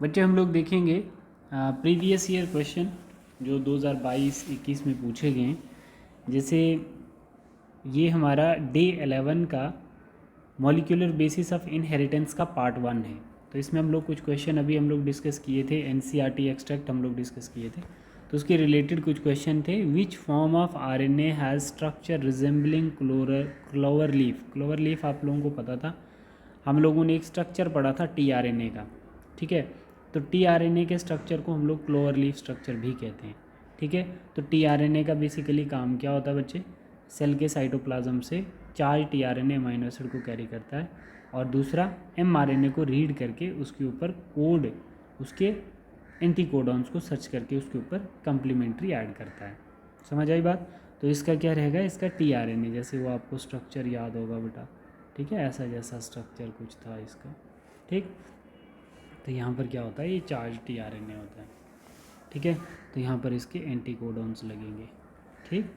बच्चे हम लोग देखेंगे प्रीवियस ईयर क्वेश्चन जो 2022-21 में पूछे गए हैं। जैसे ये हमारा डे 11 का मॉलिक्यूलर बेसिस ऑफ इनहेरिटेंस का पार्ट 1 है। तो इसमें हम लोग कुछ क्वेश्चन अभी हम लोग डिस्कस किए थे, एनसीईआरटी एक्सट्रैक्ट हम लोग डिस्कस किए थे, तो उसके रिलेटेड कुछ क्वेश्चन थे। Which form of RNA has structure resembling clover leaf. Clover leaf आप लोगों को पता था, हम लोगों ने एक स्ट्रक्चर पढ़ा था टीआरएनए का, ठीक है। तो टीआरएनए के स्ट्रक्चर को हम लोग क्लोवर लीफ स्ट्रक्चर भी कहते हैं, ठीक है। तो टीआरएनए का बेसिकली काम क्या होता है बच्चे, सेल के साइटोप्लाज्म से चार्ज टीआरएनए अमीनो एसिड को कैरी करता है और दूसरा एमआरएनए को रीड करके उसके ऊपर कोड, उसके एंटीकोडॉन्स को सर्च करके उसके ऊपर कम्प्लीमेंट्री ऐड करता है। समझ आई बात। तो इसका क्या रहेगा, इसका टीआरएनए, जैसे वो आपको स्ट्रक्चर याद होगा बेटा, ठीक है, ऐसा जैसा स्ट्रक्चर कुछ था इसका, ठीक। तो यहाँ पर क्या होता है, ये चार्ज टीआरएनए होता है, ठीक है। तो यहाँ पर इसके एंटीकोडॉन्स लगेंगे, ठीक।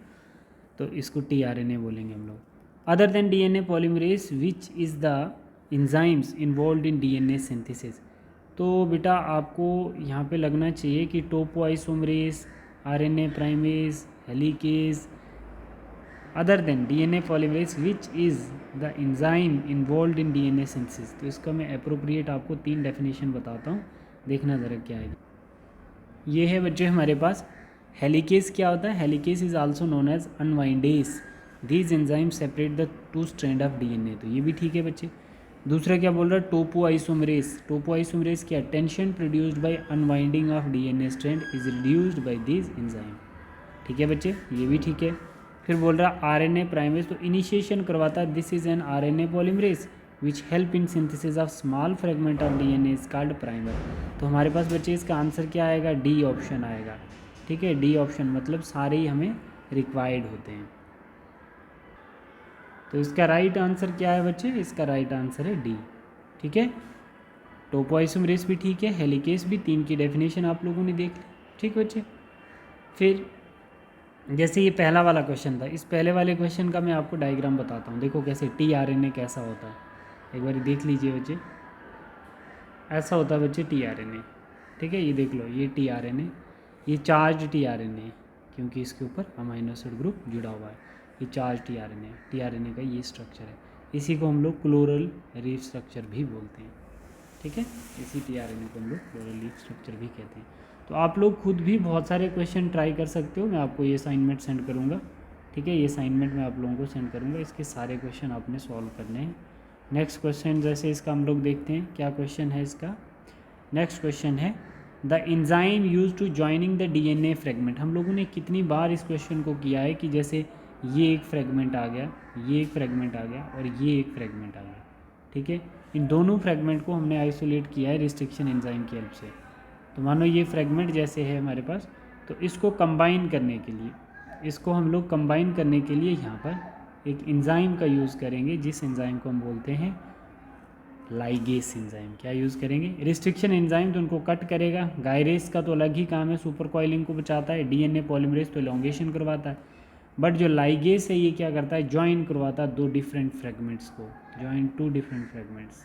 तो इसको टीआरएनए बोलेंगे हम लोग। Other than DNA polymerase which is the enzymes involve in DNA synthesis. तो बेटा आपको यहाँ पे लगना चाहिए कि topoisomerase, RNA primase, helicase. Other than DNA polymerase which is the enzyme involve in DNA synthesis. तो इसका मैं अप्रोप्रिएट आपको 3 डेफिनेशन बताता हूँ, देखना ज़रा क्या है। ये है बच्चे हमारे पास हेलिकेज। क्या होता है, helicase is also known as unwindase. These enzyme separate the 2 strand of DNA. तो ये भी ठीक है बच्चे। दूसरा क्या बोल रहा है, टोपोआइसोमरेज। टोपोआइसोमरेज क्या, tension produced by unwinding of DNA strand is reduced by these enzyme. ठीक है बच्चे, ये भी ठीक है। फिर बोल रहा आरएनए प्राइमेज, तो इनिशिएशन करवाता है, this is an RNA polymerase which help in synthesis of small fragment of DNA is called primer. तो हमारे पास बच्चे इसका आंसर क्या आएगा, डी ऑप्शन आएगा, ठीक है। डी ऑप्शन मतलब सारे ही हमें रिक्वायर्ड होते हैं। तो इसका राइट आंसर क्या है बच्चे, इसका राइट आंसर है डी, ठीक है। टोपोआइसोमरेज भी ठीक है, हेलिकेज भी, 3 की डेफिनेशन आप लोगों ने देख ली, ठीक बच्चे। फिर जैसे ये पहला वाला क्वेश्चन था, इस पहले वाले क्वेश्चन का मैं आपको डायग्राम बताता हूँ। देखो कैसे टीआरएनए कैसा होता है, एक बार देख लीजिए बच्चे। ऐसा होता है बच्चे टीआरएनए, ठीक है। ये देख लो, ये टीआरएनए, ये चार्ज टीआरएनए, क्योंकि इसके ऊपर अमीनो एसिड ग्रुप जुड़ा हुआ है। ये चार्ज टीआरएनए, टीआरएनए का ये स्ट्रक्चर है। इसी को हम लोग क्लोरल लीफ स्ट्रक्चर भी बोलते हैं, ठीक है। इसी टीआरएनए को हम लोग क्लोरल लीफ स्ट्रक्चर भी कहते हैं। तो आप लोग खुद भी बहुत सारे क्वेश्चन ट्राई कर सकते हो। मैं आपको ये असाइनमेंट सेंड करूँगा, ठीक है। ये असाइनमेंट मैं आप लोगों को सेंड करूँगा, इसके सारे क्वेश्चन आपने सॉल्व करने हैं। नेक्स्ट क्वेश्चन जैसे इसका हम लोग देखते हैं, क्या क्वेश्चन है इसका। नेक्स्ट क्वेश्चन है the enzyme use to joining the DNA fragment. हम लोगों ने कितनी बार इस क्वेश्चन को किया है कि जैसे ये एक फ्रेगमेंट आ गया, ये एक फ्रेगमेंट आ गया और ये एक फ्रेगमेंट आ गया, ठीक है। इन दोनों फ्रेगमेंट को हमने आइसोलेट किया है रिस्ट्रिक्शन एंजाइम की हेल्प से। तो मानो ये फ्रेगमेंट जैसे है हमारे पास, तो इसको कंबाइन करने के लिए, इसको हम लोग कंबाइन करने के लिए यहाँ पर एक एंजाइम का यूज़ करेंगे, जिस एंजाइम को हम बोलते हैं लाइगेस एंजाइम। क्या यूज़ करेंगे, रिस्ट्रिक्शन एंजाइम तो उनको कट करेगा, गायरेस का तो अलग ही काम है, सुपर कॉइलिंग को बचाता है, डीएनए पॉलीमरेज तो एलोंगेशन करवाता है। बट जो लाइगेस है ये क्या करता है, ज्वाइन करवाता है 2 डिफरेंट फ्रेगमेंट्स को, ज्वाइन 2 डिफरेंट फ्रेगमेंट्स,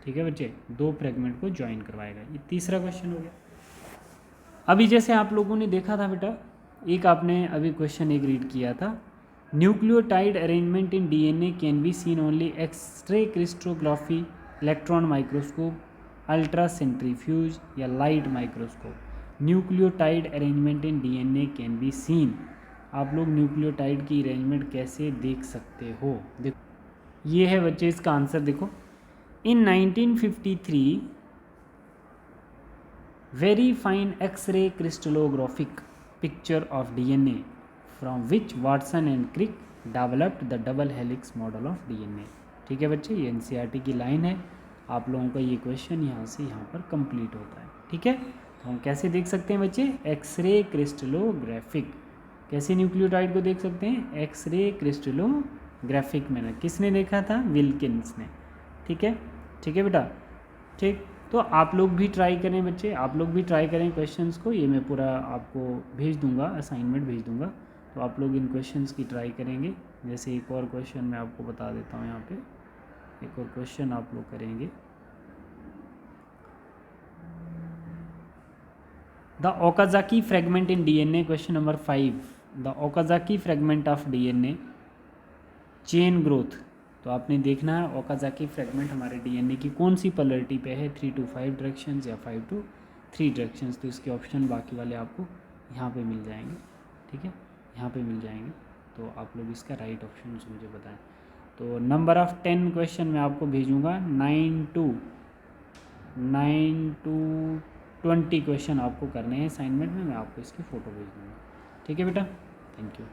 ठीक है बच्चे, 2 फ्रेगमेंट को ज्वाइन करवाएगा। ये तीसरा क्वेश्चन हो गया। अभी जैसे आप लोगों ने देखा था बेटा, एक आपने अभी क्वेश्चन एक रीड किया था, nucleotide arrangement in DNA can be seen only X ray crystallography, electron microscope, ultra centrifuge या light microscope. Nucleotide arrangement in DNA can be seen, आप लोग न्यूक्लियोटाइड की अरेंजमेंट कैसे देख सकते हो। देखो ये है बच्चे इसका आंसर, देखो इन 1953 very fine X-ray crystallographic picture of DNA from which Watson and Crick developed the double helix model of DNA। ठीक है बच्चे, ये एनसीईआरटी की लाइन है। आप लोगों का ये क्वेश्चन यहाँ से यहाँ पर कंप्लीट होता है, ठीक है। तो हम कैसे देख सकते हैं बच्चे, एक्सरे क्रिस्टलोग्राफिक। कैसे न्यूक्लियोटाइड को देख सकते हैं, एक्सरे क्रिस्टलोग्राफिक में। किसने देखा था, विल्किंस ने, ठीक है। ठीक है बेटा, ठीक। तो आप लोग भी ट्राई करें बच्चे, आप लोग भी ट्राई करें क्वेश्चंस को। ये मैं पूरा आपको भेज दूंगा, असाइनमेंट भेज दूंगा, तो आप लोग इन क्वेश्चंस की ट्राई करेंगे। जैसे एक और क्वेश्चन मैं आपको बता देता हूँ, यहाँ पे एक और क्वेश्चन आप लोग करेंगे। The Okazaki fragment in DNA, question number 5, the Okazaki fragment of DNA chain growth. तो आपने देखना है ओकाजाकी फ्रेगमेंट हमारे डीएनए की कौन सी पोलरिटी पे है, 3 to 5 डायरेक्शंस या 5 to 3 डायरेक्शंस। तो इसके ऑप्शन बाकी वाले आपको यहाँ पे मिल जाएंगे, ठीक है, यहाँ पे मिल जाएंगे। तो आप लोग इसका राइट ऑप्शन मुझे बताएं। तो नंबर ऑफ 10 क्वेश्चन मैं आपको भेजूँगा, 9 to 20 क्वेश्चन आपको करने हैं असाइनमेंट में, मैं आपको इसकी फ़ोटो भेज दूँगा, ठीक है बेटा, थैंक यू।